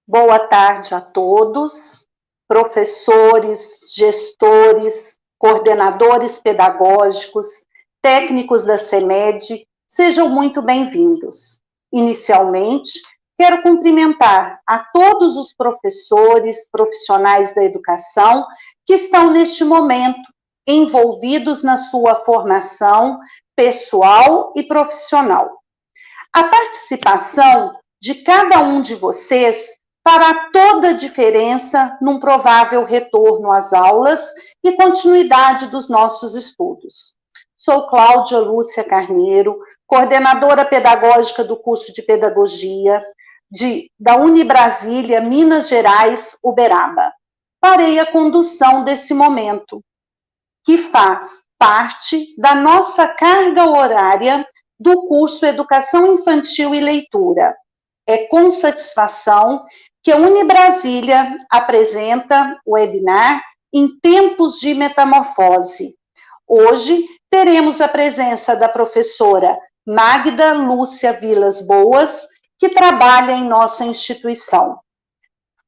Boa tarde a todos, professores, gestores, coordenadores pedagógicos, técnicos da CEMED, sejam muito bem-vindos. Inicialmente, quero cumprimentar a todos os professores, profissionais da educação que estão neste momento envolvidos na sua formação pessoal e profissional. A participação de cada um de vocês fará toda a diferença num provável retorno às aulas e continuidade dos nossos estudos. Sou Cláudia Lúcia Carneiro, coordenadora pedagógica do curso de Pedagogia da Unibrasília, Minas Gerais, Uberaba. Farei a condução desse momento, que faz parte da nossa carga horária do curso Educação Infantil e Leitura. É com satisfação que a Unibrasília apresenta o webinar Em Tempos de Metamorfose. Hoje teremos a presença da professora Magda Lúcia Vilas Boas, que trabalha em nossa instituição.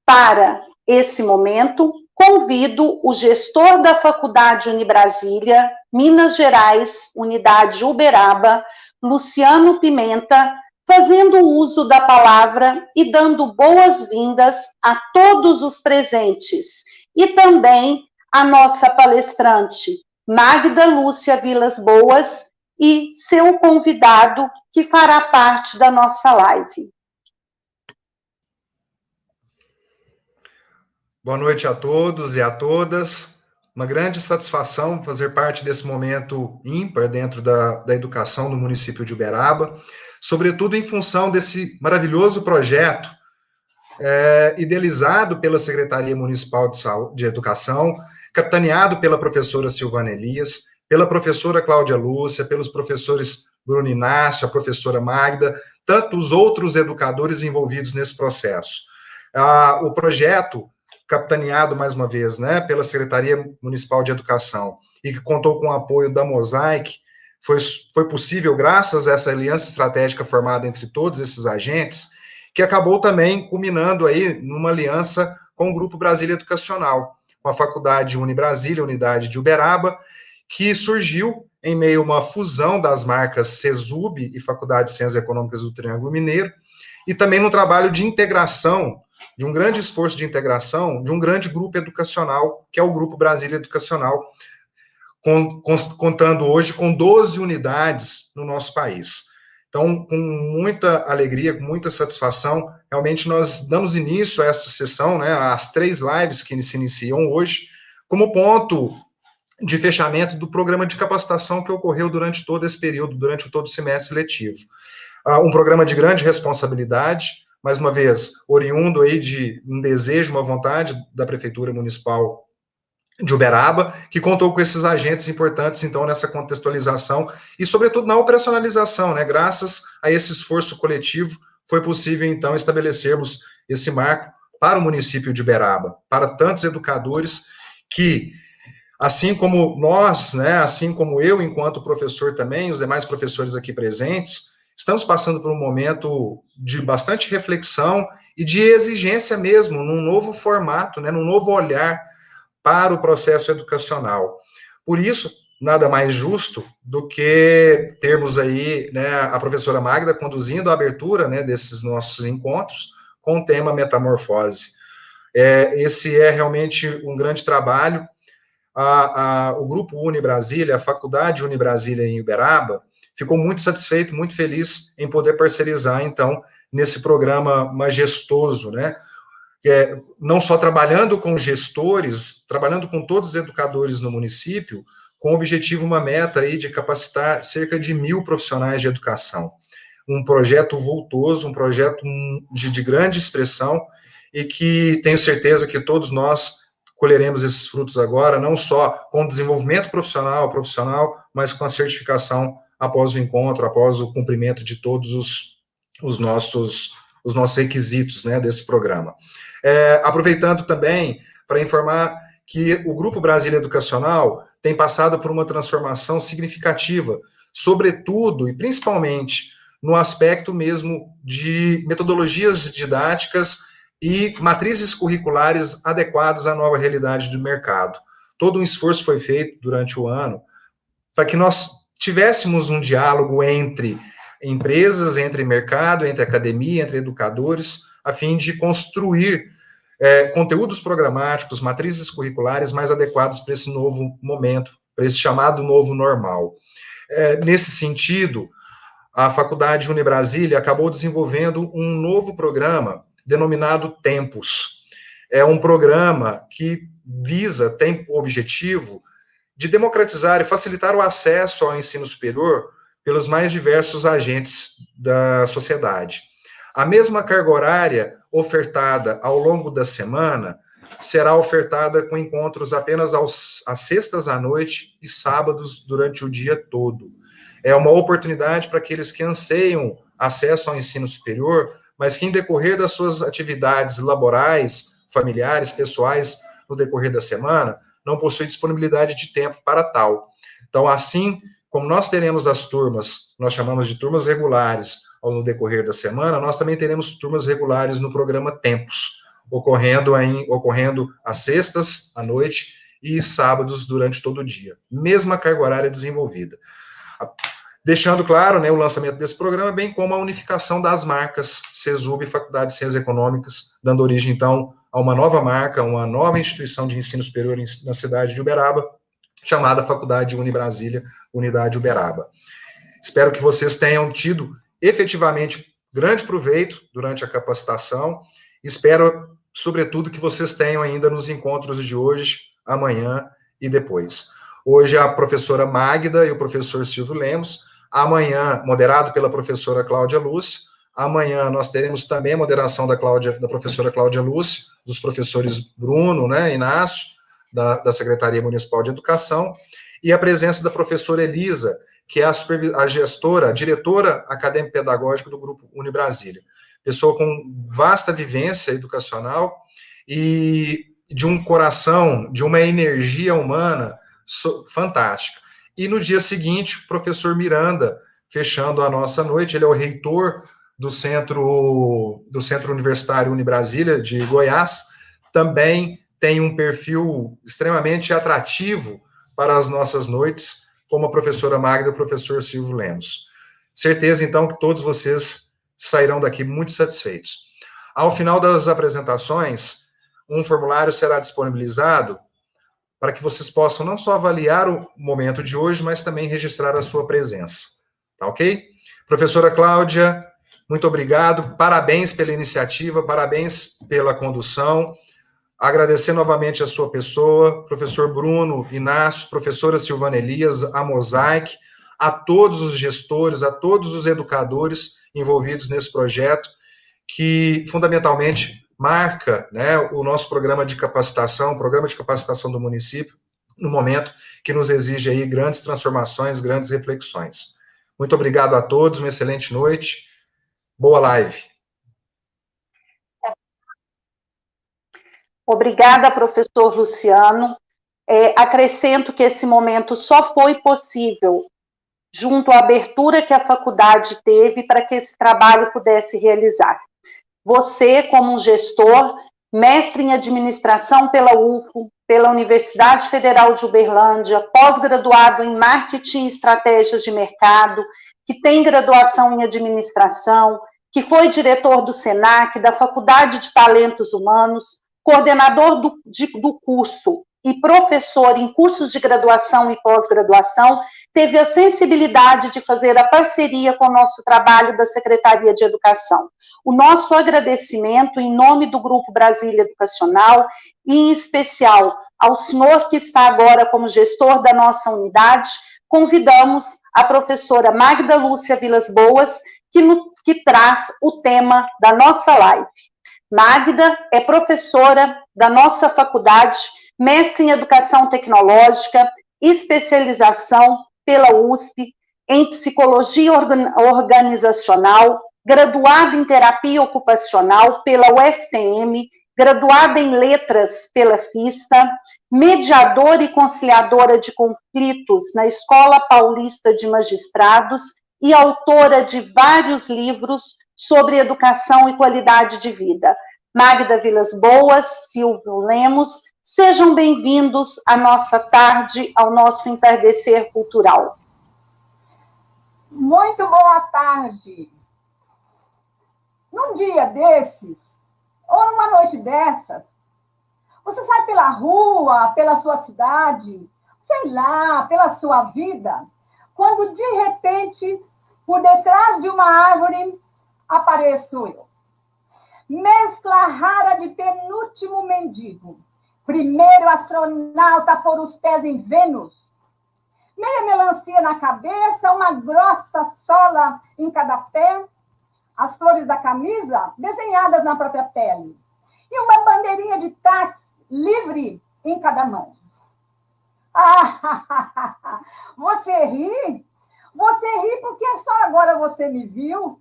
Para esse momento, convido o gestor da Faculdade Unibrasília, Minas Gerais, Unidade Uberaba, Luciano Pimenta, fazendo uso da palavra e dando boas-vindas a todos os presentes e também a nossa palestrante, Magda Lúcia Vilas Boas, e seu convidado, que fará parte da nossa live. Boa noite a todos e a todas. Uma grande satisfação fazer parte desse momento ímpar dentro da educação no município de Uberaba, sobretudo em função desse maravilhoso projeto idealizado pela Secretaria Municipal de Educação, capitaneado pela professora Silvana Elias, pela professora Cláudia Lúcia, pelos professores Bruno Inácio, a professora Magda, tantos outros educadores envolvidos nesse processo. O projeto, capitaneado, mais uma vez, né, pela Secretaria Municipal de Educação, e que contou com o apoio da Mosaic, foi possível graças a essa aliança estratégica formada entre todos esses agentes, que acabou também culminando aí numa aliança com o Grupo Brasília Educacional, com a Faculdade Unibrasília, Unidade de Uberaba, que surgiu em meio a uma fusão das marcas CESUB e Faculdade de Ciências Econômicas do Triângulo Mineiro, e também no trabalho de integração, de um grande esforço de integração, de um grande grupo educacional, que é o Grupo Brasília Educacional, contando hoje com 12 unidades no nosso país. Então, com muita alegria, com muita satisfação, realmente nós damos início a essa sessão, né, às 3 lives que se iniciam hoje, como ponto de fechamento do programa de capacitação que ocorreu durante todo esse período, durante todo o semestre letivo. Um programa de grande responsabilidade, mais uma vez, oriundo aí de um desejo, uma vontade da Prefeitura Municipal de Uberaba, que contou com esses agentes importantes, então, nessa contextualização e, sobretudo, na operacionalização, né? Graças a esse esforço coletivo, foi possível, então, estabelecermos esse marco para o município de Uberaba, para tantos educadores que, assim como nós, né, assim como eu, enquanto professor também, os demais professores aqui presentes, estamos passando por um momento de bastante reflexão e de exigência mesmo, num novo formato, né, num novo olhar para o processo educacional. Por isso, nada mais justo do que termos aí, né, a professora Magda conduzindo a abertura, né, desses nossos encontros com o tema metamorfose. Esse é realmente um grande trabalho. O Grupo Unibrasília, a Faculdade Unibrasília em Uberaba, ficou muito satisfeito, muito feliz em poder parcerizar, então, nesse programa majestoso, né, não só trabalhando com gestores, trabalhando com todos os educadores no município, com o objetivo, uma meta aí de capacitar cerca de 1.000 profissionais de educação. Um projeto vultoso, um projeto de grande expressão, e que tenho certeza que todos nós colheremos esses frutos agora, não só com o desenvolvimento profissional, mas com a certificação após o encontro, após o cumprimento de todos os nossos requisitos, né, desse programa. Aproveitando também para informar que o Grupo Brasília Educacional tem passado por uma transformação significativa, sobretudo e principalmente no aspecto mesmo de metodologias didáticas e matrizes curriculares adequadas à nova realidade do mercado. Todo um esforço foi feito durante o ano para que nós tivéssemos um diálogo entre empresas, entre mercado, entre academia, entre educadores, a fim de construir conteúdos programáticos, matrizes curriculares mais adequados para esse novo momento, para esse chamado novo normal. Nesse sentido, a Faculdade Unibrasília acabou desenvolvendo um novo programa denominado Tempos. É um programa que tem o objetivo de democratizar e facilitar o acesso ao ensino superior pelos mais diversos agentes da sociedade. A mesma carga horária ofertada ao longo da semana será ofertada com encontros apenas às sextas à noite e sábados durante o dia todo. É uma oportunidade para aqueles que anseiam acesso ao ensino superior, mas que, em decorrer das suas atividades laborais, familiares, pessoais, no decorrer da semana, não possui disponibilidade de tempo para tal. Então, assim como nós teremos as turmas, nós chamamos de turmas regulares, no decorrer da semana, nós também teremos turmas regulares no programa Tempos, ocorrendo às sextas, à noite, e sábados durante todo o dia. Mesma carga horária desenvolvida. Deixando claro, o lançamento desse programa, bem como a unificação das marcas CESUB e Faculdade de Ciências Econômicas, dando origem, então, a uma nova marca, uma nova instituição de ensino superior na cidade de Uberaba, chamada Faculdade Unibrasília, Unidade Uberaba. Espero que vocês tenham tido, efetivamente, grande proveito durante a capacitação. Espero, sobretudo, que vocês tenham ainda nos encontros de hoje, amanhã e depois. Hoje, a professora Magda e o professor Silvio Lemos. Amanhã, moderado pela professora Cláudia Lúcia. Amanhã nós teremos também a moderação da professora Cláudia Lúcia, dos professores Bruno, Inácio, da Secretaria Municipal de Educação, e a presença da professora Elisa, que é a diretora acadêmico-pedagógica do Grupo Unibrasília. Pessoa com vasta vivência educacional e de um coração, de uma energia humana fantástica. E no dia seguinte, o professor Miranda, fechando a nossa noite, ele é o reitor do Centro Universitário Unibrasília de Goiás, também tem um perfil extremamente atrativo para as nossas noites, como a professora Magda e o professor Silvio Lemos. Certeza, então, que todos vocês sairão daqui muito satisfeitos. Ao final das apresentações, um formulário será disponibilizado para que vocês possam não só avaliar o momento de hoje, mas também registrar a sua presença. Tá ok? Professora Cláudia, muito obrigado, parabéns pela iniciativa, parabéns pela condução. Agradecer novamente a sua pessoa, professor Bruno Inácio, professora Silvana Elias, a Mosaic, a todos os gestores, a todos os educadores envolvidos nesse projeto, que fundamentalmente marca o nosso programa de capacitação, o programa de capacitação do município, no momento que nos exige aí grandes transformações, grandes reflexões. Muito obrigado a todos, uma excelente noite, boa live. Obrigada, professor Luciano. Acrescento que esse momento só foi possível junto à abertura que a faculdade teve para que esse trabalho pudesse realizar. Você, como um gestor, mestre em administração pela UFO, pela Universidade Federal de Uberlândia, pós-graduado em marketing e estratégias de mercado, que tem graduação em administração, que foi diretor do SENAC, da Faculdade de Talentos Humanos, coordenador do curso e professor em cursos de graduação e pós-graduação, teve a sensibilidade de fazer a parceria com o nosso trabalho da Secretaria de Educação. O nosso agradecimento em nome do Grupo Brasília Educacional, e em especial ao senhor que está agora como gestor da nossa unidade, convidamos a professora Magda Lúcia Vilas Boas, que traz o tema da nossa live. Magda é professora da nossa faculdade, mestre em Educação Tecnológica, especialização pela USP, em Psicologia Organizacional, graduada em Terapia Ocupacional pela UFTM, graduada em Letras pela FISTA, mediadora e conciliadora de conflitos na Escola Paulista de Magistrados e autora de vários livros sobre educação e qualidade de vida. Magda Vilas Boas, Silvio Lemos, sejam bem-vindos à nossa tarde, ao nosso entardecer cultural. Muito boa tarde. Num dia desses, ou numa noite dessas, você sai pela rua, pela sua cidade, sei lá, pela sua vida, quando de repente, por detrás de uma árvore, apareço eu. Mescla rara de penúltimo mendigo, primeiro astronauta a pôr os pés em Vênus, meia melancia na cabeça, uma grossa sola em cada pé, as flores da camisa desenhadas na própria pele, e uma bandeirinha de táxi livre em cada mão. Ah, você ri? Você ri porque só agora você me viu,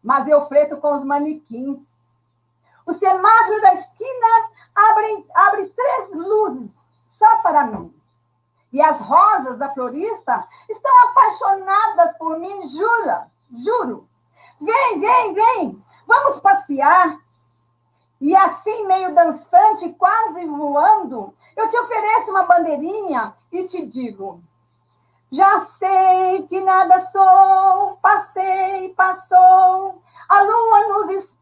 mas eu freto com os manequins. O semáforo da esquina abre 3 luzes só para mim. E as rosas da florista estão apaixonadas por mim, juro. Vem, vamos passear. E assim, meio dançante, quase voando, eu te ofereço uma bandeirinha e te digo: já sei que nada sou, passou, a lua nos espera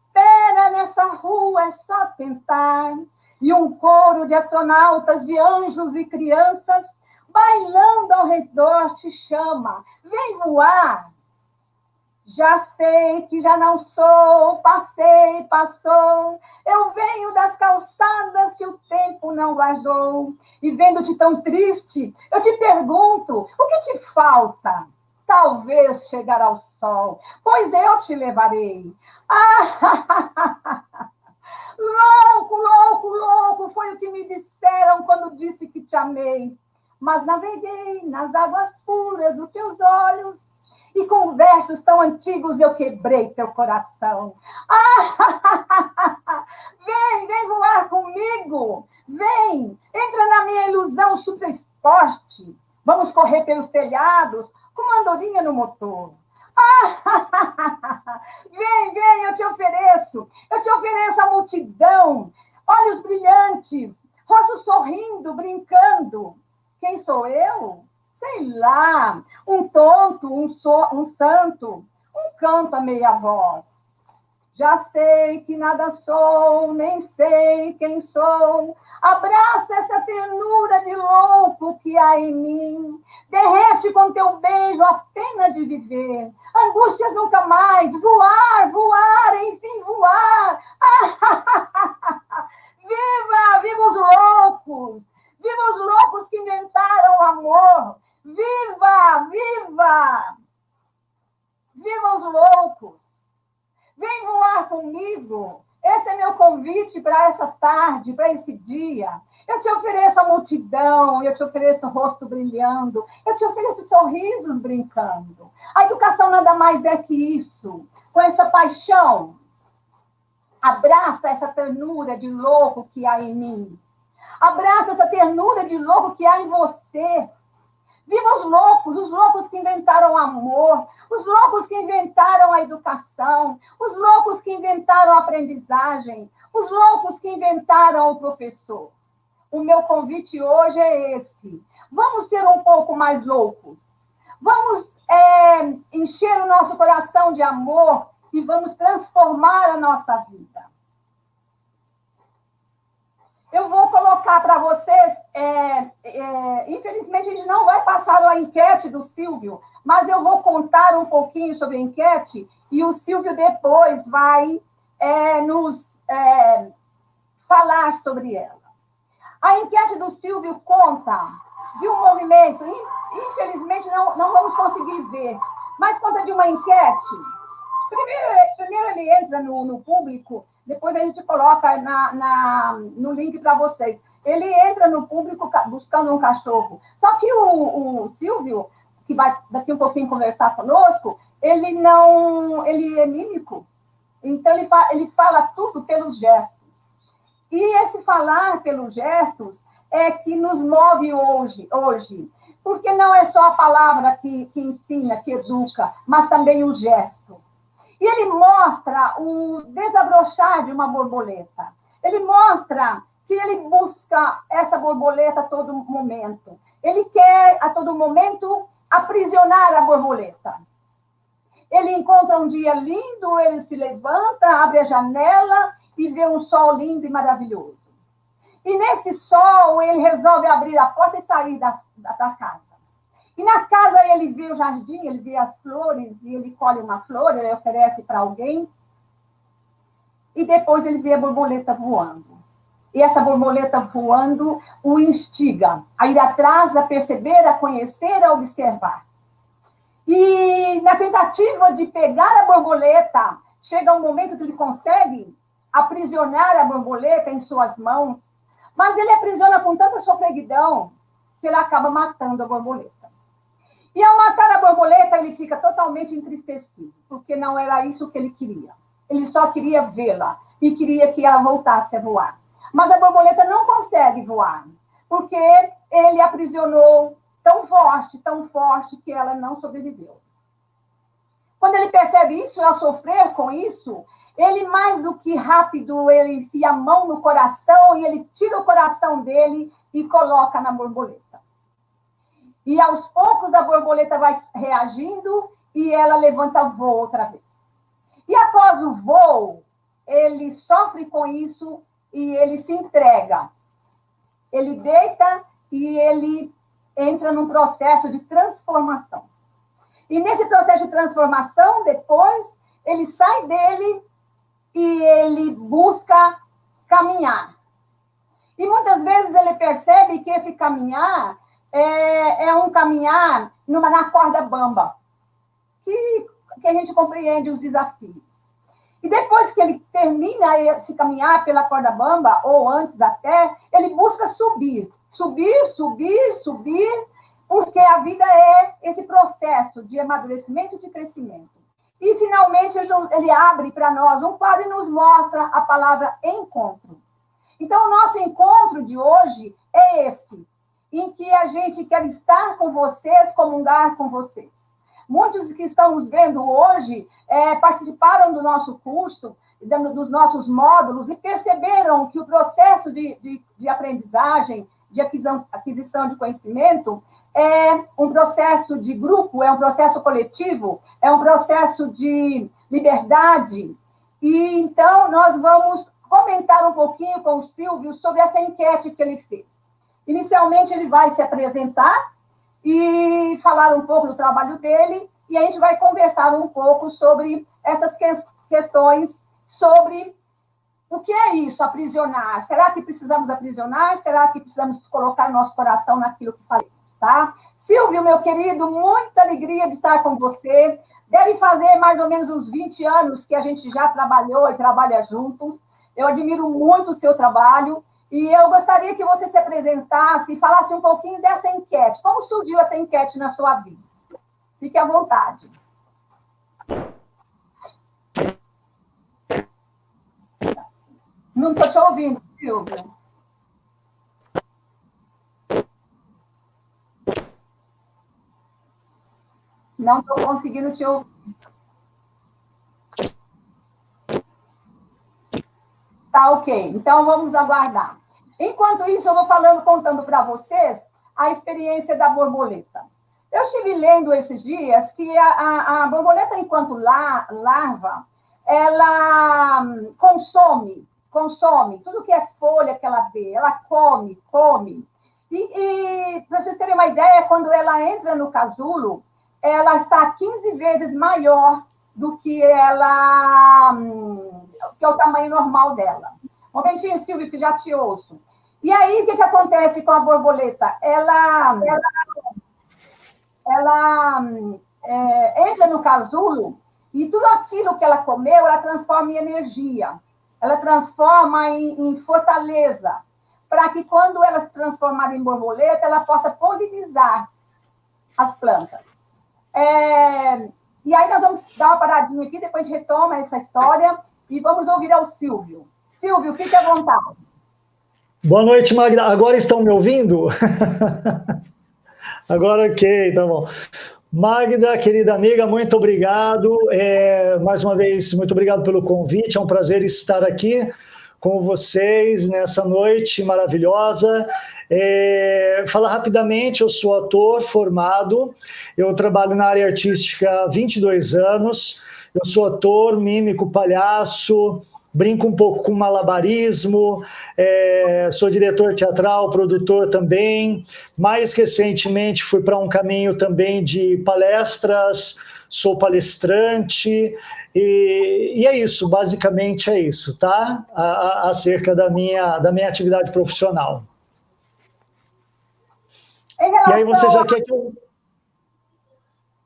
nessa rua, é só tentar. E um coro de astronautas, de anjos e crianças, bailando ao redor te chama, vem voar. Já sei que já não sou, passou. Eu venho das calçadas que o tempo não guardou. E vendo-te tão triste, eu te pergunto, o que te falta? Talvez chegar ao sol, pois eu te levarei. Ah, louco, foi o que me disseram quando disse que te amei. Mas naveguei nas águas puras dos teus olhos, e com versos tão antigos eu quebrei teu coração. Ah, vem voar comigo. Vem, entra na minha ilusão super esporte. Vamos correr pelos telhados com uma andorinha no motor. Ah, vem, eu te ofereço a multidão, olhos brilhantes, rosto sorrindo, brincando. Quem sou eu? Sei lá, um tonto, um santo, um canto a meia voz. Já sei que nada sou, nem sei quem sou. Abraça essa ternura de louco que há em mim. Derrete com teu beijo a pena de viver. Angústias nunca mais. Voar, enfim voar. Viva os loucos! Viva os loucos que inventaram o amor! Viva os loucos! Vem voar comigo! Esse é meu convite para essa tarde, para esse dia. Eu te ofereço a multidão, eu te ofereço o rosto brilhando, eu te ofereço sorrisos brincando. A educação nada mais é que isso. Com essa paixão, abraça essa ternura de louco que há em mim. Abraça essa ternura de louco que há em você. Viva os loucos que inventaram o amor, os loucos que inventaram a educação, os loucos que inventaram a aprendizagem, os loucos que inventaram o professor. O meu convite hoje é esse. Vamos ser um pouco mais loucos. Vamos encher o nosso coração de amor e vamos transformar a nossa vida. Eu vou colocar para vocês, infelizmente a gente não vai passar a enquete do Silvio, mas eu vou contar um pouquinho sobre a enquete e o Silvio depois vai nos falar sobre ela. A enquete do Silvio conta de um movimento, infelizmente não vamos conseguir ver, mas conta de uma enquete. Primeiro ele entra no público, depois a gente coloca no link para vocês. Ele entra no público buscando um cachorro. Só que o Silvio, que vai daqui um pouquinho conversar conosco, ele é mímico. Então, ele fala tudo pelos gestos. E esse falar pelos gestos é que nos move hoje. Porque não é só a palavra que ensina, que educa, mas também o gesto. E ele mostra o desabrochar de uma borboleta. Ele mostra que ele busca essa borboleta a todo momento. Ele quer, a todo momento, aprisionar a borboleta. Ele encontra um dia lindo, ele se levanta, abre a janela e vê um sol lindo e maravilhoso. E nesse sol, ele resolve abrir a porta e sair da casa. E na casa ele vê o jardim, ele vê as flores, e ele colhe uma flor, ele oferece para alguém. E depois ele vê a borboleta voando. E essa borboleta voando o instiga a ir atrás, a perceber, a conhecer, a observar. E na tentativa de pegar a borboleta, chega um momento que ele consegue aprisionar a borboleta em suas mãos, mas ele aprisiona com tanta sofreguidão que ele acaba matando a borboleta. E ao matar a borboleta, ele fica totalmente entristecido, porque não era isso que ele queria. Ele só queria vê-la e queria que ela voltasse a voar. Mas a borboleta não consegue voar, porque ele aprisionou tão forte, que ela não sobreviveu. Quando ele percebe isso, ao sofrer com isso, ele, mais do que rápido, ele enfia a mão no coração e ele tira o coração dele e coloca na borboleta. E aos poucos a borboleta vai reagindo e ela levanta voo outra vez. E após o voo, ele sofre com isso e ele se entrega. Ele deita e ele entra num processo de transformação. E nesse processo de transformação, depois, ele sai dele e ele busca caminhar. E muitas vezes ele percebe que esse caminhar é um caminhar na corda bamba, que a gente compreende os desafios. E depois que ele termina esse caminhar pela corda bamba, ou antes até, ele busca subir, porque a vida é esse processo de amadurecimento e de crescimento. E, finalmente, ele abre para nós um quadro e nos mostra a palavra encontro. Então, o nosso encontro de hoje é esse, em que a gente quer estar com vocês, comungar com vocês. Muitos que estão nos vendo hoje participaram do nosso curso, dos nossos módulos, e perceberam que o processo de aprendizagem, de aquisição de conhecimento, é um processo de grupo, é um processo coletivo, é um processo de liberdade. E então nós vamos comentar um pouquinho com o Silvio sobre essa enquete que ele fez. Inicialmente ele vai se apresentar e falar um pouco do trabalho dele, e a gente vai conversar um pouco sobre essas questões, sobre o que é isso, aprisionar. Será que precisamos aprisionar? Será que precisamos colocar nosso coração naquilo que falamos, tá? Silvio, meu querido, muita alegria de estar com você. Deve fazer mais ou menos uns 20 anos que a gente já trabalhou e trabalha juntos. Eu admiro muito o seu trabalho. E eu gostaria que você se apresentasse e falasse um pouquinho dessa enquete. Como surgiu essa enquete na sua vida? Fique à vontade. Não estou te ouvindo, Silvio. Não estou conseguindo te ouvir. Tá, ok. Então, vamos aguardar. Enquanto isso, eu vou contando para vocês a experiência da borboleta. Eu estive lendo esses dias que a borboleta, enquanto larva, ela consome tudo que é folha que ela vê, ela come. E para vocês terem uma ideia, quando ela entra no casulo, ela está 15 vezes maior do que que é o tamanho normal dela. Um momentinho, Silvio, que já te ouço. E aí, o que acontece com a borboleta? Ela entra no casulo e tudo aquilo que ela comeu, ela transforma em energia. Ela transforma em fortaleza, para que quando ela se transformar em borboleta, ela possa polinizar as plantas. E aí nós vamos dar uma paradinha aqui, depois a gente retoma essa história e vamos ouvir ao Silvio. Silvio, fique à vontade. Boa noite, Magda. Agora estão me ouvindo? Agora ok, tá bom. Magda, querida amiga, muito obrigado. Mais uma vez, muito obrigado pelo convite. É um prazer estar aqui com vocês nessa noite maravilhosa. Falar rapidamente, eu sou ator formado, eu trabalho na área artística há 22 anos, eu sou ator, mímico, palhaço, brinco um pouco com malabarismo, sou diretor teatral, produtor também. Mais recentemente fui para um caminho também de palestras, sou palestrante, e é isso, basicamente é isso, tá? Acerca da minha atividade profissional. E aí você já quer que eu...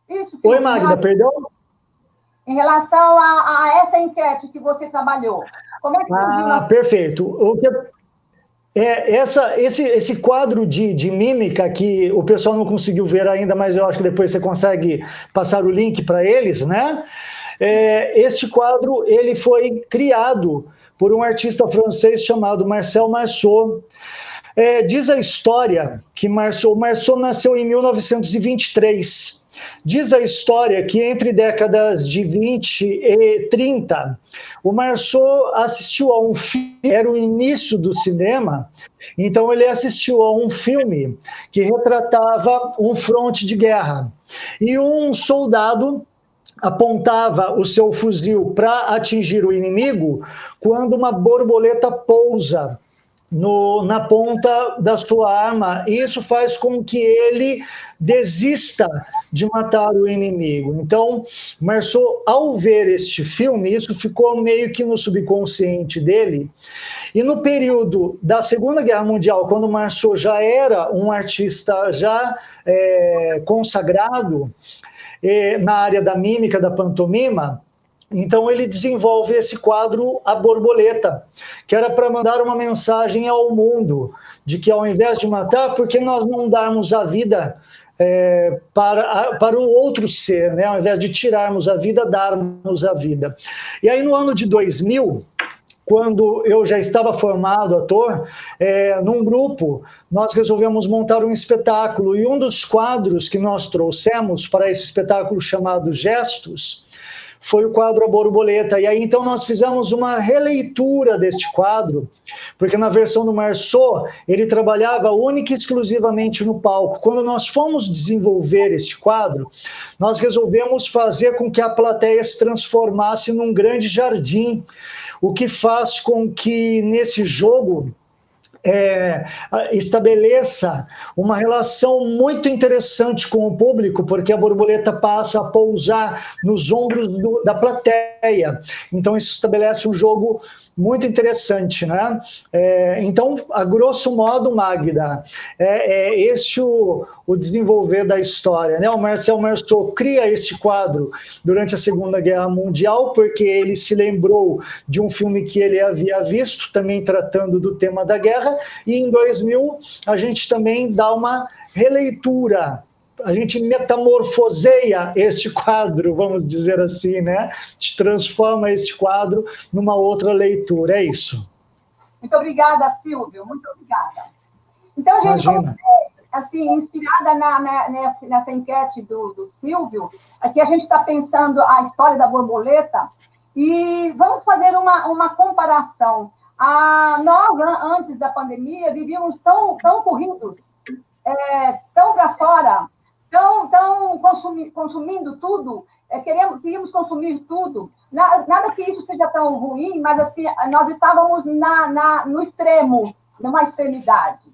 Isso, sim. Oi, Magda, perdão? Em relação a essa enquete que você trabalhou, como é que surgiu? Perfeito. Esse quadro de mímica que o pessoal não conseguiu ver ainda, mas eu acho que depois você consegue passar o link para eles, né? Este quadro ele foi criado por um artista francês chamado Marcel Marceau. Diz a história que Marceau nasceu em 1923. Diz a história que entre décadas de 20 e 30, o Marceau assistiu a um filme, era o início do cinema, então ele assistiu a um filme que retratava um fronte de guerra. E um soldado apontava o seu fuzil para atingir o inimigo quando uma borboleta pousa na ponta da sua arma, e isso faz com que ele desista de matar o inimigo. Então, Marceau, ao ver este filme, isso ficou meio que no subconsciente dele, e no período da Segunda Guerra Mundial, quando Marceau já era um artista já consagrado na área da mímica, da pantomima, então ele desenvolve esse quadro A Borboleta, que era para mandar uma mensagem ao mundo, de que ao invés de matar, por que nós não darmos a vida para o outro ser, né? Ao invés de tirarmos a vida, darmos a vida. E aí no ano de 2000, quando eu já estava formado ator, num grupo, nós resolvemos montar um espetáculo, e um dos quadros que nós trouxemos para esse espetáculo chamado Gestos, foi o quadro A Borboleta. E aí, então, nós fizemos uma releitura deste quadro, porque na versão do Marceau, ele trabalhava única e exclusivamente no palco. Quando nós fomos desenvolver este quadro, nós resolvemos fazer com que a plateia se transformasse num grande jardim, o que faz com que, nesse jogo, estabeleça uma relação muito interessante com o público, porque a borboleta passa a pousar nos ombros da plateia. Então, isso estabelece um jogo muito interessante, né? Então, a grosso modo, Magda, este o desenvolver da história, né? O Marcel Marceau cria este quadro durante a Segunda Guerra Mundial, porque ele se lembrou de um filme que ele havia visto, também tratando do tema da guerra, e em 2000 a gente também dá uma releitura, a gente metamorfoseia este quadro, vamos dizer assim, né? A gente transforma este quadro numa outra leitura, é isso. Muito obrigada, Silvio, muito obrigada. Então, gente, como, assim, inspirada nessa enquete do Silvio, aqui a gente está pensando a história da borboleta, e vamos fazer uma comparação. Nós, antes da pandemia, vivíamos tão corridos, tão para fora, tão consumindo tudo, queríamos consumir tudo. Nada que isso seja tão ruim, mas assim, nós estávamos no extremo, numa extremidade.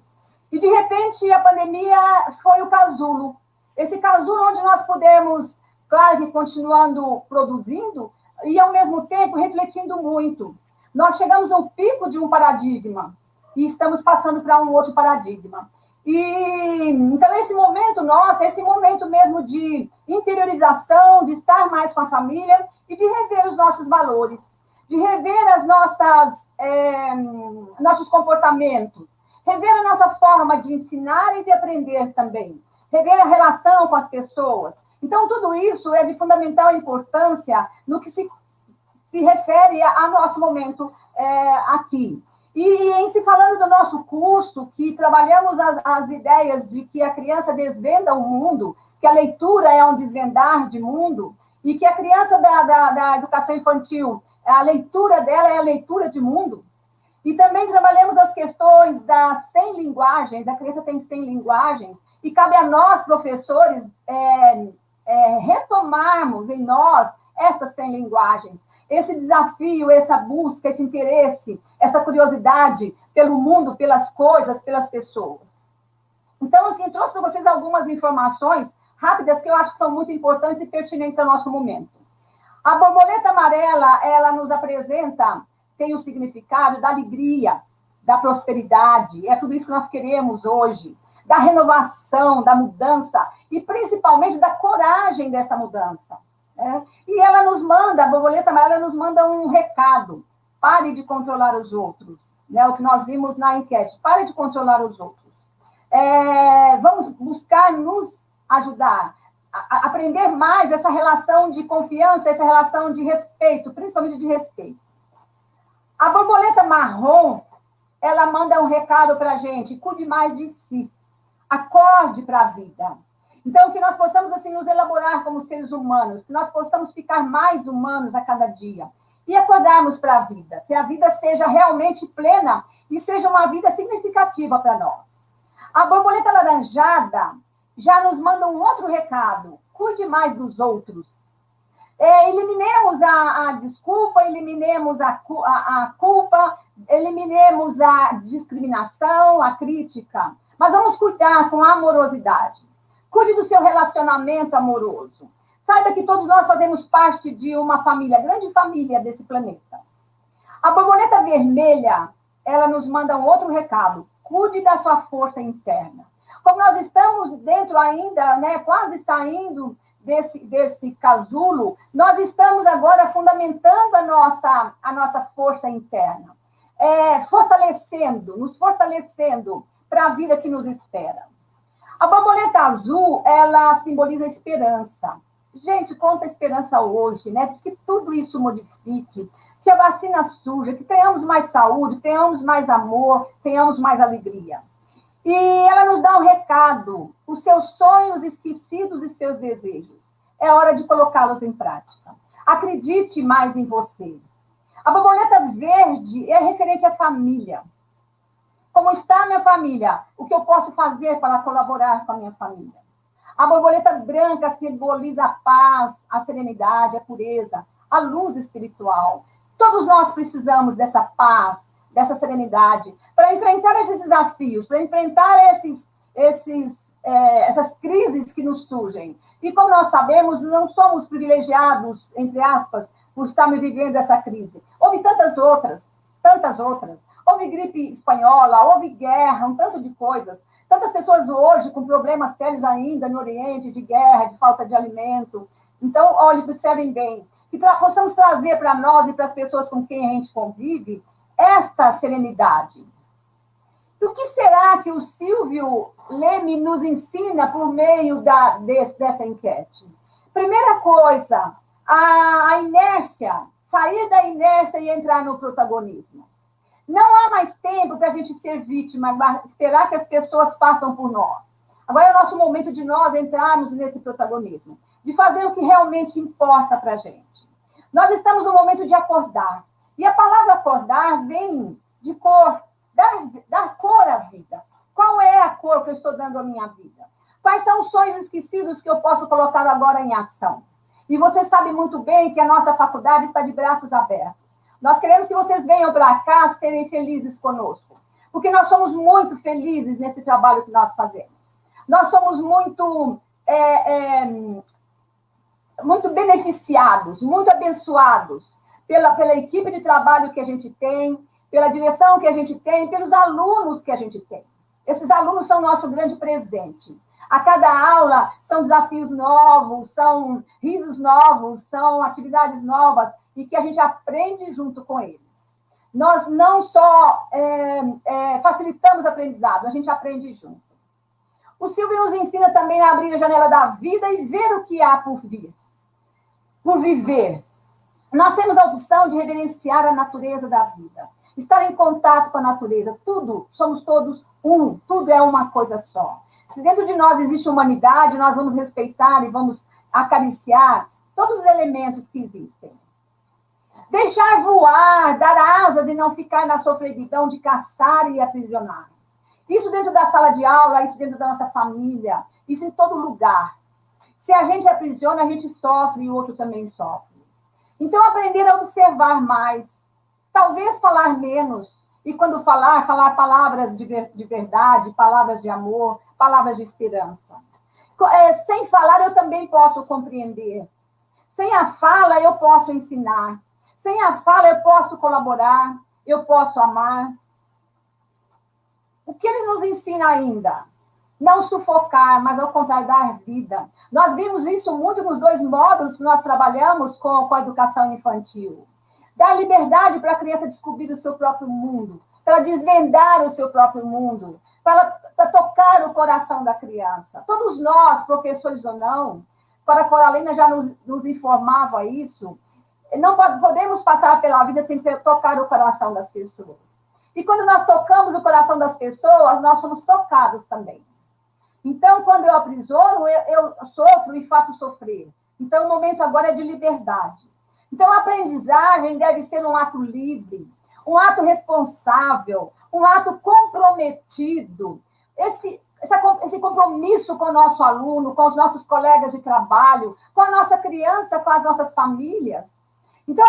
E, de repente, a pandemia foi o casulo. Esse casulo onde nós pudemos, claro que continuando produzindo, e, ao mesmo tempo, refletindo muito. Nós chegamos no pico de um paradigma e estamos passando para um outro paradigma. Então, esse momento nosso, esse momento mesmo de interiorização, de estar mais com a família e de rever os nossos valores, de rever as nossos comportamentos, rever a nossa forma de ensinar e de aprender também, rever a relação com as pessoas. Então, tudo isso é de fundamental importância no que se refere ao nosso momento aqui. E em se falando do nosso curso, que trabalhamos as ideias de que a criança desvenda o mundo, que a leitura é um desvendar de mundo, e que a criança da educação infantil, a leitura dela é a leitura de mundo. E também trabalhamos as questões das 100 linguagens, a criança tem 100 linguagens, e cabe a nós, professores, retomarmos em nós essas 100 linguagens. Esse desafio, essa busca, esse interesse, essa curiosidade pelo mundo, pelas coisas, pelas pessoas. Então, assim, trouxe para vocês algumas informações rápidas que eu acho que são muito importantes e pertinentes ao nosso momento. A borboleta amarela, ela nos apresenta, tem o significado da alegria, da prosperidade, é tudo isso que nós queremos hoje, da renovação, da mudança, e principalmente da coragem dessa mudança. Né? E ela nos manda, a borboleta amarela nos manda um recado: pare de controlar os outros. Né? O que nós vimos na enquete, pare de controlar os outros. Vamos buscar nos ajudar a aprender mais essa relação de confiança, essa relação de respeito, principalmente de respeito. A borboleta marrom, ela manda um recado para a gente: cuide mais de si, acorde para a vida. Então, que nós possamos assim nos elaborar como seres humanos, que nós possamos ficar mais humanos a cada dia e acordarmos para a vida, que a vida seja realmente plena e seja uma vida significativa para nós. A borboleta laranjada já nos manda um outro recado: cuide mais dos outros. Eliminemos a desculpa, eliminemos a culpa, eliminemos a discriminação, a crítica, mas vamos cuidar com a amorosidade. Cuide do seu relacionamento amoroso. Saiba que todos nós fazemos parte de uma família, grande família desse planeta. A borboleta vermelha, ela nos manda um outro recado: cuide da sua força interna. Como nós estamos dentro ainda, né, quase saindo desse casulo, nós estamos agora fundamentando a nossa força interna, nos fortalecendo para a vida que nos espera. A borboleta azul, ela simboliza a esperança. Gente, conta a esperança hoje, né, de que tudo isso modifique, que a vacina surja, que tenhamos mais saúde, tenhamos mais amor, tenhamos mais alegria. E ela nos dá um recado: os seus sonhos esquecidos e seus desejos. É hora de colocá-los em prática. Acredite mais em você. A borboleta verde é referente à família. Como está a minha família? O que eu posso fazer para colaborar com a minha família? A borboleta branca simboliza a paz, a serenidade, a pureza, a luz espiritual. Todos nós precisamos dessa paz, dessa serenidade, para enfrentar esses desafios, para enfrentar essas crises que nos surgem. E como nós sabemos, não somos privilegiados, entre aspas, por estarmos vivendo essa crise. Houve tantas outras. Houve gripe espanhola, houve guerra, um tanto de coisas. Tantas pessoas hoje com problemas sérios ainda no Oriente, de guerra, de falta de alimento. Então, olhe, observem bem, que possamos trazer para nós e para as pessoas com quem a gente convive esta serenidade. E o que será que o Silvio Leme nos ensina por meio dessa enquete? Primeira coisa, a inércia, sair da inércia e entrar no protagonismo. Não há mais tempo para a gente ser vítima, esperar que as pessoas façam por nós. Agora é o nosso momento de nós entrarmos nesse protagonismo, de fazer o que realmente importa para a gente. Nós estamos no momento de acordar. E a palavra acordar vem de cor, dar cor à vida. Qual é a cor que eu estou dando à minha vida? Quais são os sonhos esquecidos que eu posso colocar agora em ação? E você sabe muito bem que a nossa faculdade está de braços abertos. Nós queremos que vocês venham para cá serem felizes conosco, porque nós somos muito felizes nesse trabalho que nós fazemos. Nós somos muito beneficiados, muito abençoados pela equipe de trabalho que a gente tem, pela direção que a gente tem, pelos alunos que a gente tem. Esses alunos são nosso grande presente. A cada aula são desafios novos, são risos novos, são atividades novas, e que a gente aprende junto com eles. Nós não só facilitamos o aprendizado, a gente aprende junto. O Silvio nos ensina também a abrir a janela da vida e ver o que há por vir, por viver. Nós temos a opção de reverenciar a natureza da vida, estar em contato com a natureza. Tudo, somos todos um, tudo é uma coisa só. Se dentro de nós existe humanidade, nós vamos respeitar e vamos acariciar todos os elementos que existem. Deixar voar, dar asas e não ficar na sofreguidão de caçar e aprisionar. Isso dentro da sala de aula, isso dentro da nossa família, isso em todo lugar. Se a gente aprisiona, a gente sofre e o outro também sofre. Então, aprender a observar mais, talvez falar menos, e quando falar palavras de verdade, palavras de amor, palavras de esperança. Sem falar, eu também posso compreender. Sem a fala, eu posso ensinar. Sem a fala, eu posso colaborar, eu posso amar. O que ele nos ensina ainda? Não sufocar, mas ao contrário, dar vida. Nós vimos isso muito nos 2 módulos que nós trabalhamos com a educação infantil. Dar liberdade para a criança descobrir o seu próprio mundo, para desvendar o seu próprio mundo, para tocar o coração da criança. Todos nós, professores ou não, a Coralina já nos informava isso, não podemos passar pela vida sem tocar o coração das pessoas. E quando nós tocamos o coração das pessoas, nós somos tocados também. Então, quando eu aprisiono, eu sofro e faço sofrer. Então, o momento agora é de liberdade. Então, a aprendizagem deve ser um ato livre, um ato responsável, um ato comprometido. Esse compromisso com o nosso aluno, com os nossos colegas de trabalho, com a nossa criança, com as nossas famílias. Então,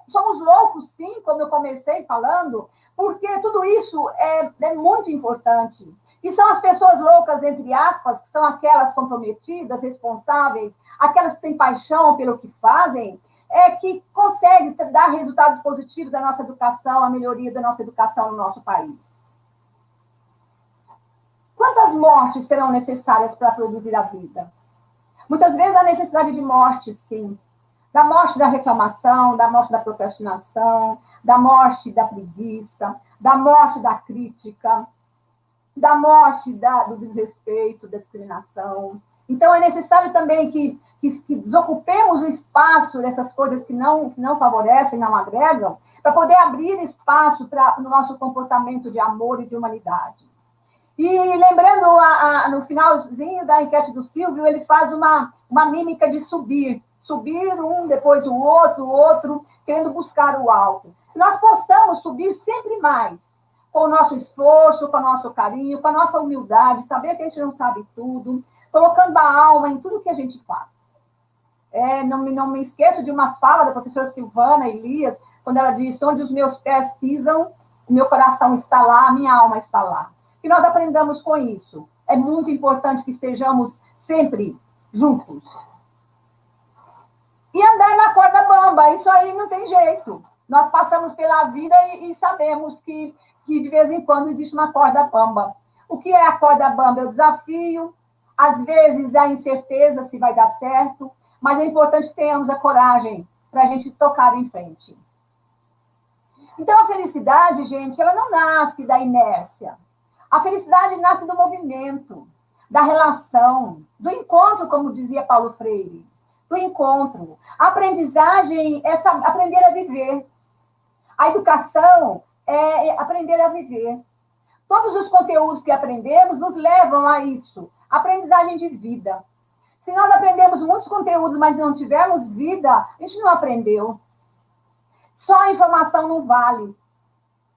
somos loucos, sim, como eu comecei falando, porque tudo isso é muito importante. E são as pessoas loucas, entre aspas, que são aquelas comprometidas, responsáveis, aquelas que têm paixão pelo que fazem, que conseguem dar resultados positivos da nossa educação, a melhoria da nossa educação no nosso país. Quantas mortes serão necessárias para produzir a vida? Muitas vezes a necessidade de morte, sim. Da morte da reclamação, da morte da procrastinação, da morte da preguiça, da morte da crítica, da morte do desrespeito, da discriminação. Então, é necessário também que desocupemos o espaço dessas coisas que não favorecem, não agregam, para poder abrir espaço no nosso comportamento de amor e de humanidade. E lembrando, no finalzinho da enquete do Silvio, ele faz uma mímica de subir um, depois o outro, querendo buscar o alto. Que nós possamos subir sempre mais, com o nosso esforço, com o nosso carinho, com a nossa humildade, saber que a gente não sabe tudo, colocando a alma em tudo que a gente faz. Não me esqueço de uma fala da professora Silvana Elias, quando ela disse: onde os meus pés pisam, o meu coração está lá, a minha alma está lá. Que nós aprendamos com isso. É muito importante que estejamos sempre juntos. E andar na corda bamba, isso aí não tem jeito. Nós passamos pela vida e sabemos que de vez em quando existe uma corda bamba. O que é a corda bamba? É o desafio, às vezes a incerteza se vai dar certo, mas é importante que tenhamos a coragem para a gente tocar em frente. Então, a felicidade, gente, ela não nasce da inércia. A felicidade nasce do movimento, da relação, do encontro, como dizia Paulo Freire. Do encontro. A aprendizagem é aprender a viver. A educação é aprender a viver. Todos os conteúdos que aprendemos nos levam a isso. Aprendizagem de vida. Se nós aprendemos muitos conteúdos, mas não tivermos vida, a gente não aprendeu. Só a informação não vale.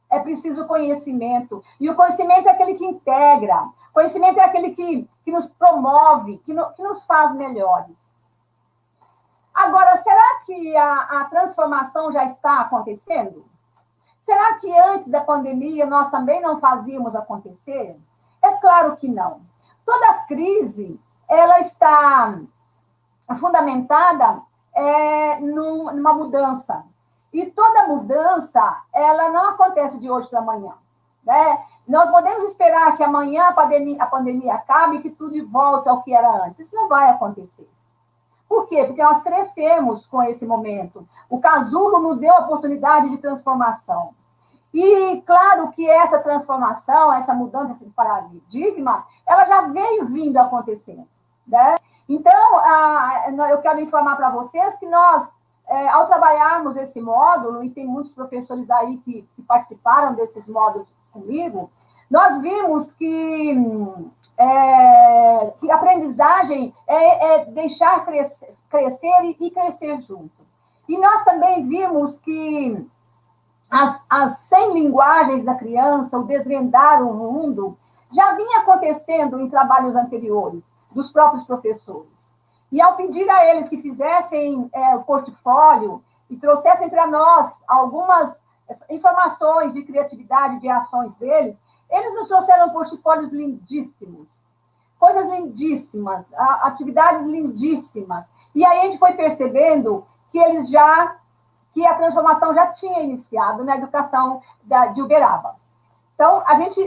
É preciso conhecimento. E o conhecimento é aquele que integra. O conhecimento é aquele que nos promove, que nos faz melhores. Agora, será que a transformação já está acontecendo? Será que antes da pandemia nós também não fazíamos acontecer? É claro que não. Toda crise, ela está fundamentada numa mudança. E toda mudança, ela não acontece de hoje para amanhã. Né? Nós podemos esperar que amanhã a pandemia acabe e que tudo volte ao que era antes. Isso não vai acontecer. Por quê? Porque nós crescemos com esse momento. O casulo nos deu a oportunidade de transformação. E claro que essa transformação, essa mudança de paradigma, ela já veio vindo acontecendo. Né? Então, eu quero informar para vocês que nós, ao trabalharmos esse módulo, e tem muitos professores aí que participaram desses módulos comigo, nós vimos que que aprendizagem é deixar crescer e crescer junto. E nós também vimos que as 100 linguagens da criança, o desvendar o mundo, já vinha acontecendo em trabalhos anteriores, dos próprios professores. E ao pedir a eles que fizessem o portfólio e trouxessem para nós algumas informações de criatividade, de ações deles, eles nos trouxeram portfólios lindíssimos, coisas lindíssimas, atividades lindíssimas. E aí a gente foi percebendo que que a transformação já tinha iniciado na educação de Uberaba. Então, a gente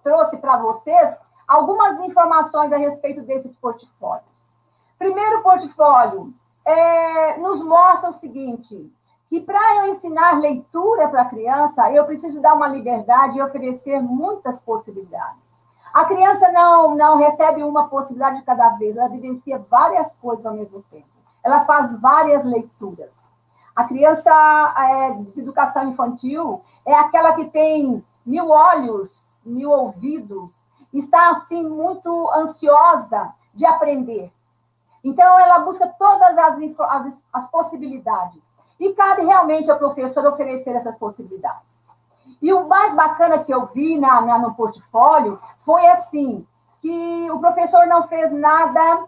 trouxe para vocês algumas informações a respeito desses portfólios. Primeiro portfólio nos mostra o seguinte, que para eu ensinar leitura para a criança, eu preciso dar uma liberdade e oferecer muitas possibilidades. A criança não recebe uma possibilidade de cada vez, ela vivencia várias coisas ao mesmo tempo. Ela faz várias leituras. A criança de educação infantil é aquela que tem 1000 olhos, 1000 ouvidos, está, assim, muito ansiosa de aprender. Então, ela busca todas as possibilidades. E cabe realmente ao professor oferecer essas possibilidades. E o mais bacana que eu vi no portfólio foi, assim, que o professor não fez nada,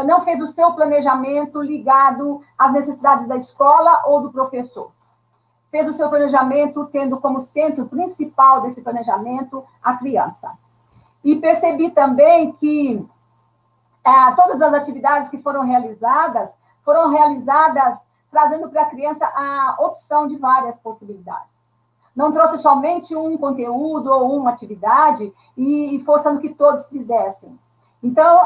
não fez o seu planejamento ligado às necessidades da escola ou do professor. Fez o seu planejamento tendo como centro principal desse planejamento a criança. E percebi também que todas as atividades que foram realizadas trazendo para a criança a opção de várias possibilidades. Não trouxe somente um conteúdo ou uma atividade e forçando que todos fizessem. Então,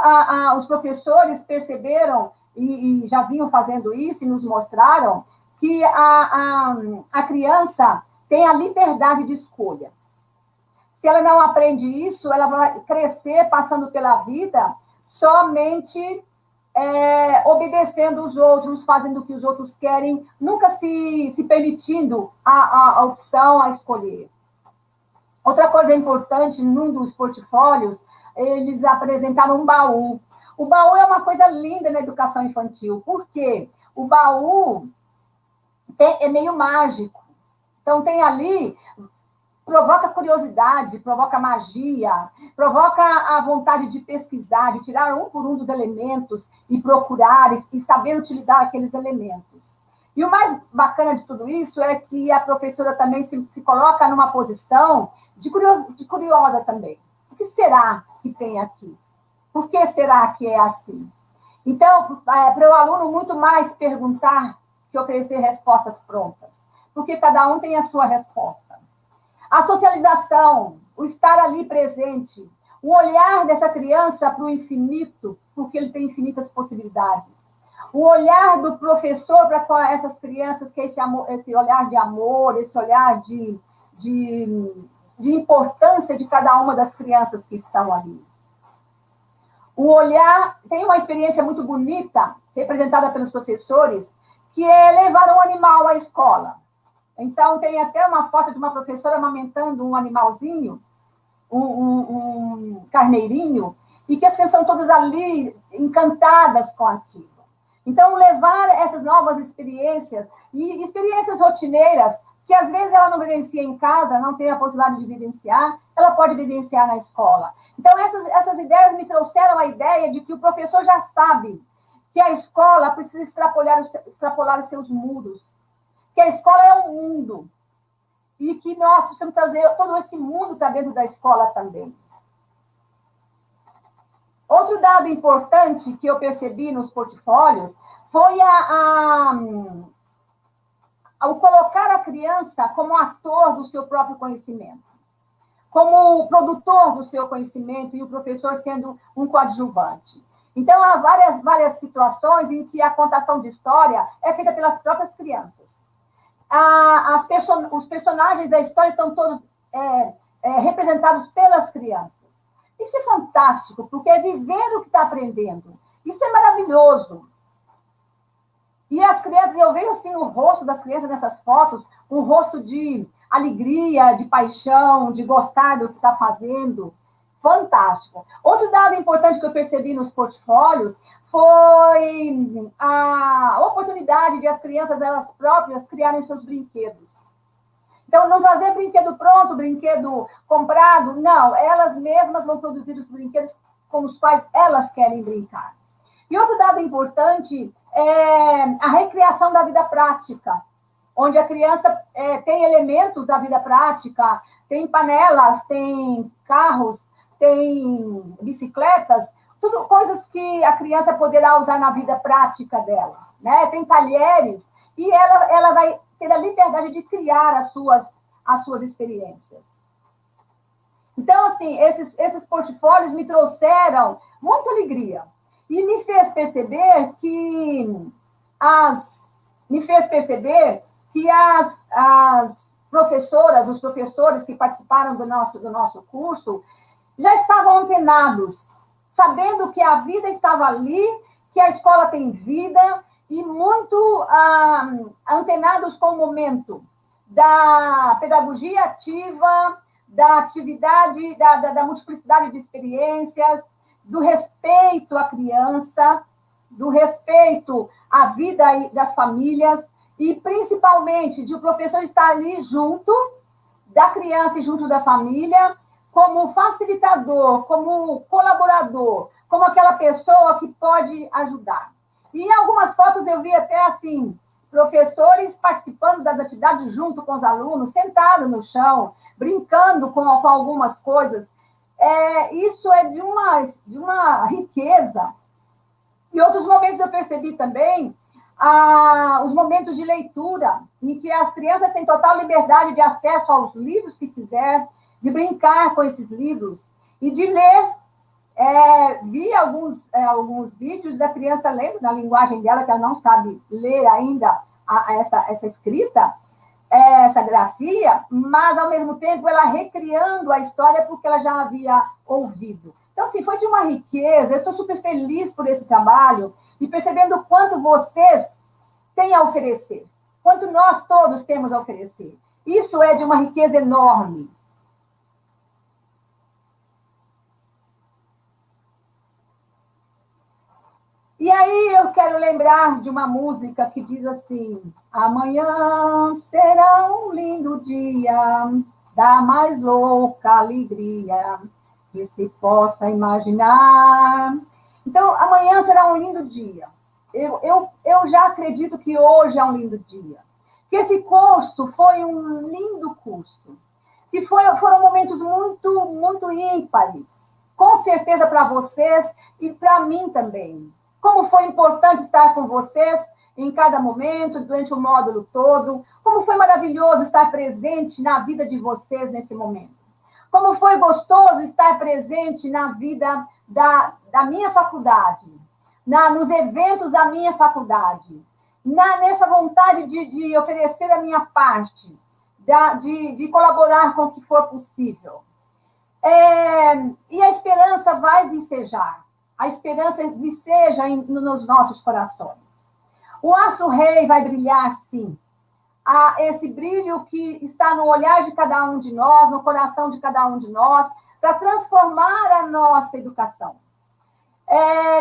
os professores perceberam, e já vinham fazendo isso, e nos mostraram, que a criança tem a liberdade de escolha. Se ela não aprende isso, ela vai crescer passando pela vida somente obedecendo os outros, fazendo o que os outros querem, nunca se permitindo a opção a escolher. Outra coisa importante, num dos portfólios, eles apresentaram um baú. O baú é uma coisa linda na educação infantil, porque o baú é meio mágico. Então, tem ali, provoca curiosidade, provoca magia, provoca a vontade de pesquisar, de tirar um por um dos elementos e procurar e saber utilizar aqueles elementos. E o mais bacana de tudo isso é que a professora também se coloca numa posição de curiosa também. O que será que tem aqui? Por que será que é assim? Então, para o aluno, muito mais perguntar que oferecer respostas prontas, porque cada um tem a sua resposta. A socialização, o estar ali presente, o olhar dessa criança para o infinito, porque ele tem infinitas possibilidades. O olhar do professor para essas crianças, que é esse olhar de amor, esse olhar de importância de cada uma das crianças que estão ali. O olhar, tem uma experiência muito bonita, representada pelos professores, que é levar um animal à escola. Então, tem até uma foto de uma professora amamentando um animalzinho, um carneirinho, e que as crianças estão todas ali encantadas com aquilo. Então, levar essas novas experiências, e experiências rotineiras, que às vezes ela não vivencia em casa, não tem a possibilidade de vivenciar, ela pode vivenciar na escola. Então, essas ideias me trouxeram a ideia de que o professor já sabe que a escola precisa extrapolar os seus muros, que a escola é um mundo, e que nós precisamos trazer todo esse mundo para dentro da escola também. Outro dado importante que eu percebi nos portfólios foi o colocar a criança como ator do seu próprio conhecimento, como produtor do seu conhecimento, e o professor sendo um coadjuvante. Então, há várias situações em que a contação de história é feita pelas próprias crianças. Os personagens da história estão todos representados pelas crianças. Isso é fantástico, porque é viver o que está aprendendo. Isso é maravilhoso. E as crianças, eu vejo assim o rosto das crianças nessas fotos, um rosto de alegria, de paixão, de gostar do que está fazendo. fantástico. Outro dado importante que eu percebi nos portfólios foi a oportunidade de as crianças, elas próprias, criarem seus brinquedos. Então, não fazer brinquedo pronto, brinquedo comprado, não. Elas mesmas vão produzir os brinquedos com os quais elas querem brincar. E outro dado importante é a recriação da vida prática, onde a criança tem elementos da vida prática, tem panelas, tem carros, tem bicicletas, tudo coisas que a criança poderá usar na vida prática dela, né? Tem talheres, e ela vai ter a liberdade de criar as suas experiências. Então, assim, esses portfólios me trouxeram muita alegria e me fez perceber que as professoras, os professores que participaram do nosso curso já estavam antenados, sabendo que a vida estava ali, que a escola tem vida, e muito antenados com o momento da pedagogia ativa, da atividade, da multiplicidade de experiências, do respeito à criança, do respeito à vida das famílias, e principalmente de o professor estar ali junto da criança e junto da família, como facilitador, como colaborador, como aquela pessoa que pode ajudar. E em algumas fotos eu vi até assim, professores participando das atividades junto com os alunos, sentados no chão, brincando com algumas coisas. Isso é de uma riqueza. Em outros momentos eu percebi também os momentos de leitura, em que as crianças têm total liberdade de acesso aos livros que quiser, de brincar com esses livros e de ler. Vi alguns vídeos da criança lendo na linguagem dela, que ela não sabe ler ainda essa escrita, essa grafia, mas, ao mesmo tempo, ela recriando a história porque ela já havia ouvido. Então, assim, foi de uma riqueza. Eu estou super feliz por esse trabalho e percebendo o quanto vocês têm a oferecer, quanto nós todos temos a oferecer. Isso é de uma riqueza enorme. E aí eu quero lembrar de uma música que diz assim: amanhã será um lindo dia, da mais louca alegria que se possa imaginar. Então, amanhã será um lindo dia. Eu já acredito que hoje é um lindo dia. Que esse curso foi um lindo curso. Que foram momentos muito, muito ímpares. Com certeza para vocês e para mim também. Como foi importante estar com vocês em cada momento, durante o módulo todo. Como foi maravilhoso estar presente na vida de vocês nesse momento. Como foi gostoso estar presente na vida da minha faculdade, nos eventos da minha faculdade, nessa vontade de oferecer a minha parte, de colaborar com o que for possível. E a esperança vai vicejar. A esperança viceja nos nossos corações. O astro-rei vai brilhar, sim. Esse brilho que está no olhar de cada um de nós, no coração de cada um de nós, para transformar a nossa educação.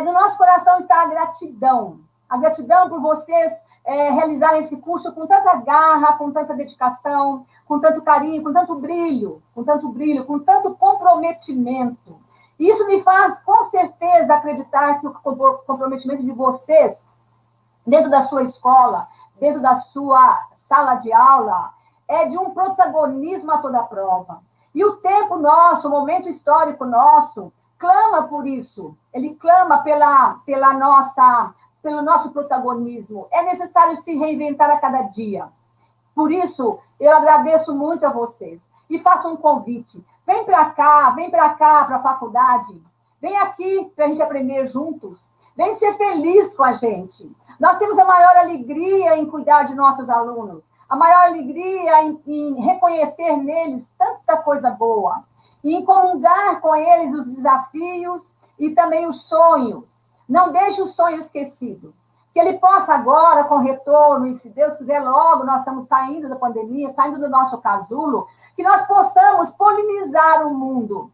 No nosso coração está a gratidão por vocês realizarem esse curso com tanta garra, com tanta dedicação, com tanto carinho, com tanto brilho, com tanto comprometimento. Isso me faz, com certeza, acreditar que o comprometimento de vocês, dentro da sua escola, dentro da sua sala de aula, é de um protagonismo a toda prova. E o tempo nosso, o momento histórico nosso, clama por isso. Ele clama pelo nosso protagonismo. É necessário se reinventar a cada dia. Por isso, eu agradeço muito a vocês. E faço um convite. Vem para cá, para a faculdade. Vem aqui para a gente aprender juntos. Vem ser feliz com a gente. Nós temos a maior alegria em cuidar de nossos alunos. A maior alegria em reconhecer neles tanta coisa boa. E em comungar com eles os desafios e também os sonhos. Não deixe o sonho esquecido. Que ele possa agora, com retorno, e se Deus quiser logo, nós estamos saindo da pandemia, saindo do nosso casulo, que nós possamos polinizar o mundo,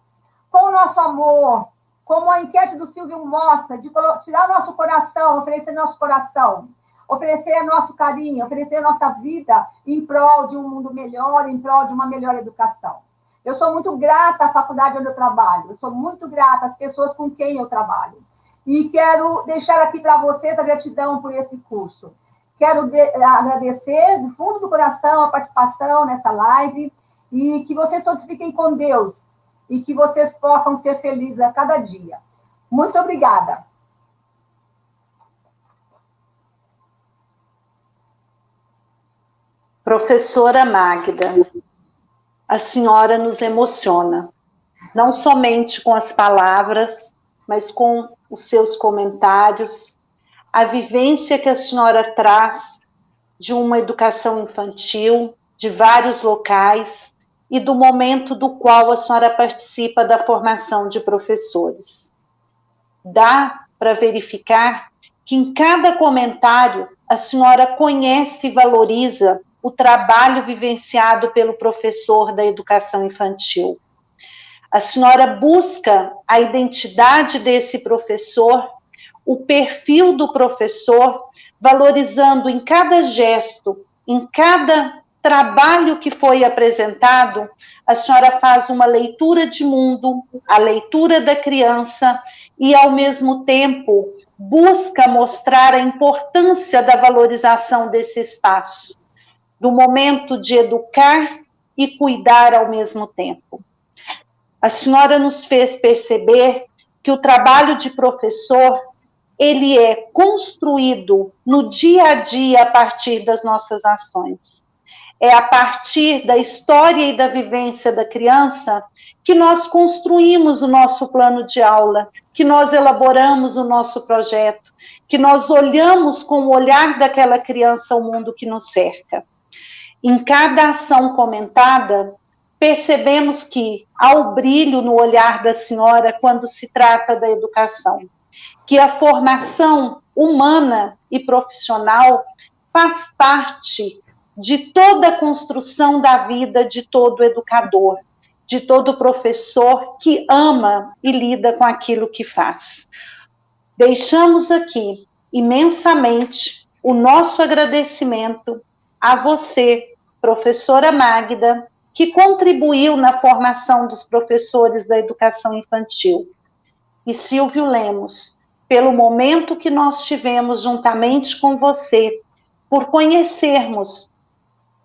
com o nosso amor, como a enquete do Silvio mostra, de tirar nosso coração, oferecer nosso coração, oferecer nosso carinho, oferecer nossa vida em prol de um mundo melhor, em prol de uma melhor educação. Eu sou muito grata à faculdade onde eu trabalho, eu sou muito grata às pessoas com quem eu trabalho. E quero deixar aqui para vocês a gratidão por esse curso. Quero agradecer do fundo do coração a participação nessa live e que vocês todos fiquem com Deus e que vocês possam ser felizes a cada dia. Muito obrigada. Professora Magda, a senhora nos emociona, não somente com as palavras, mas com os seus comentários, a vivência que a senhora traz de uma educação infantil, de vários locais, e do momento do qual a senhora participa da formação de professores. Dá para verificar que em cada comentário a senhora conhece e valoriza o trabalho vivenciado pelo professor da educação infantil. A senhora busca a identidade desse professor, o perfil do professor, valorizando em cada gesto, em cada trabalho que foi apresentado, a senhora faz uma leitura de mundo, a leitura da criança e, ao mesmo tempo, busca mostrar a importância da valorização desse espaço, do momento de educar e cuidar ao mesmo tempo. A senhora nos fez perceber que o trabalho de professor, ele é construído no dia a dia a partir das nossas ações. É a partir da história e da vivência da criança que nós construímos o nosso plano de aula, que nós elaboramos o nosso projeto, que nós olhamos com o olhar daquela criança o mundo que nos cerca. Em cada ação comentada, percebemos que há o brilho no olhar da senhora quando se trata da educação, que a formação humana e profissional faz parte de toda a construção da vida de todo educador, de todo professor que ama e lida com aquilo que faz. Deixamos aqui imensamente o nosso agradecimento a você, professora Magda, que contribuiu na formação dos professores da educação infantil, e Silvio Lemos, pelo momento que nós tivemos juntamente com você, por conhecermos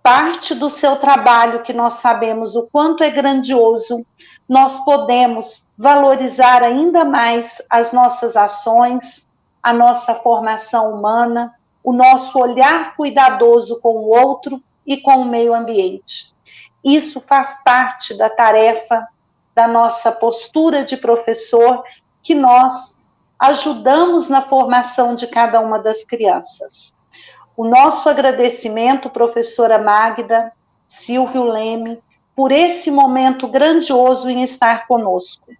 parte do seu trabalho, que nós sabemos o quanto é grandioso, nós podemos valorizar ainda mais as nossas ações, a nossa formação humana, o nosso olhar cuidadoso com o outro e com o meio ambiente. Isso faz parte da tarefa, da nossa postura de professor, que nós ajudamos na formação de cada uma das crianças. O nosso agradecimento, professora Magda, Silvio Leme, por esse momento grandioso em estar conosco.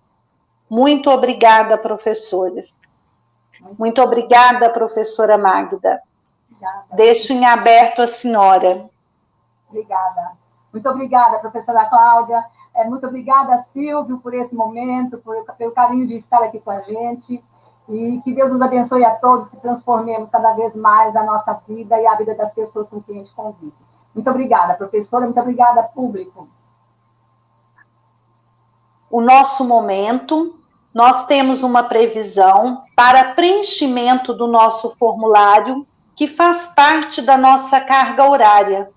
Muito obrigada, professores. Muito obrigada, professora Magda. Obrigada. Deixo em aberto a senhora. Obrigada. Muito obrigada, professora Cláudia. Muito obrigada, Silvio, por esse momento, pelo carinho de estar aqui com a gente. E que Deus nos abençoe a todos, que transformemos cada vez mais a nossa vida e a vida das pessoas com quem a gente convive. Muito obrigada, professora. Muito obrigada, público. O nosso momento, nós temos uma previsão para preenchimento do nosso formulário, que faz parte da nossa carga horária.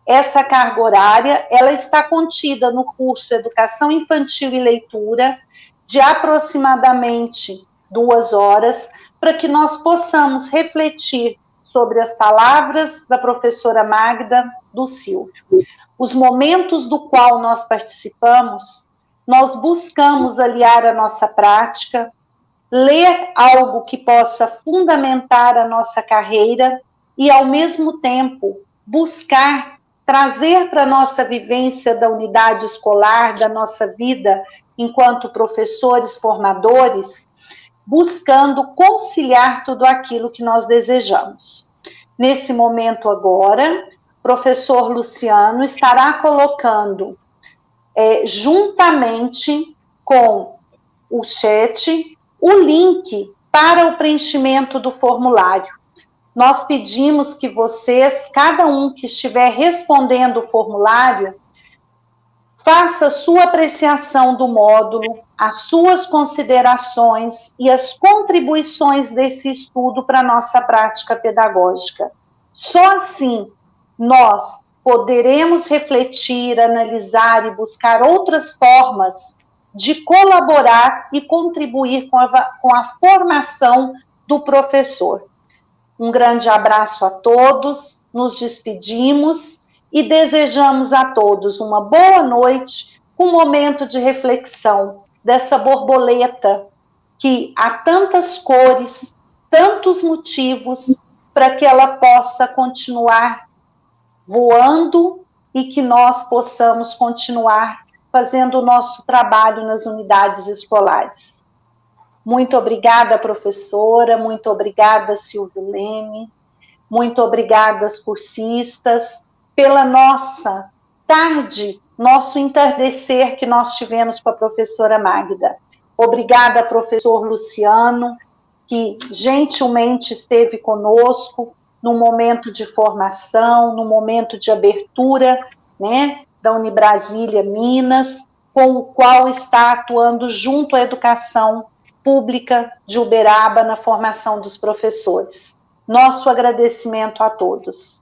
Essa carga horária, ela está contida no curso Educação Infantil e Leitura, de aproximadamente 2 horas, para que nós possamos refletir sobre as palavras da professora Magda, do Silvio. Os momentos do qual nós participamos, nós buscamos aliar a nossa prática, ler algo que possa fundamentar a nossa carreira e, ao mesmo tempo, buscar trazer para a nossa vivência da unidade escolar, da nossa vida enquanto professores formadores, buscando conciliar tudo aquilo que nós desejamos. Nesse momento agora, o professor Luciano estará colocando juntamente com o chat o link para o preenchimento do formulário. Nós pedimos que vocês, cada um que estiver respondendo o formulário, faça sua apreciação do módulo, as suas considerações e as contribuições desse estudo para a nossa prática pedagógica. Só assim nós poderemos refletir, analisar e buscar outras formas de colaborar e contribuir com a formação do professor. Um grande abraço a todos, nos despedimos e desejamos a todos uma boa noite, um momento de reflexão dessa borboleta que há tantas cores, tantos motivos para que ela possa continuar voando e que nós possamos continuar fazendo o nosso trabalho nas unidades escolares. Muito obrigada, professora, muito obrigada, Silvio Leme, muito obrigada, cursistas, pela nossa tarde, nosso entardecer que nós tivemos com a professora Magda. Obrigada, professor Luciano, que gentilmente esteve conosco num momento de formação, num momento de abertura, né, da Unibrasília Minas, com o qual está atuando junto à educação pública de Uberaba na formação dos professores. Nosso agradecimento a todos.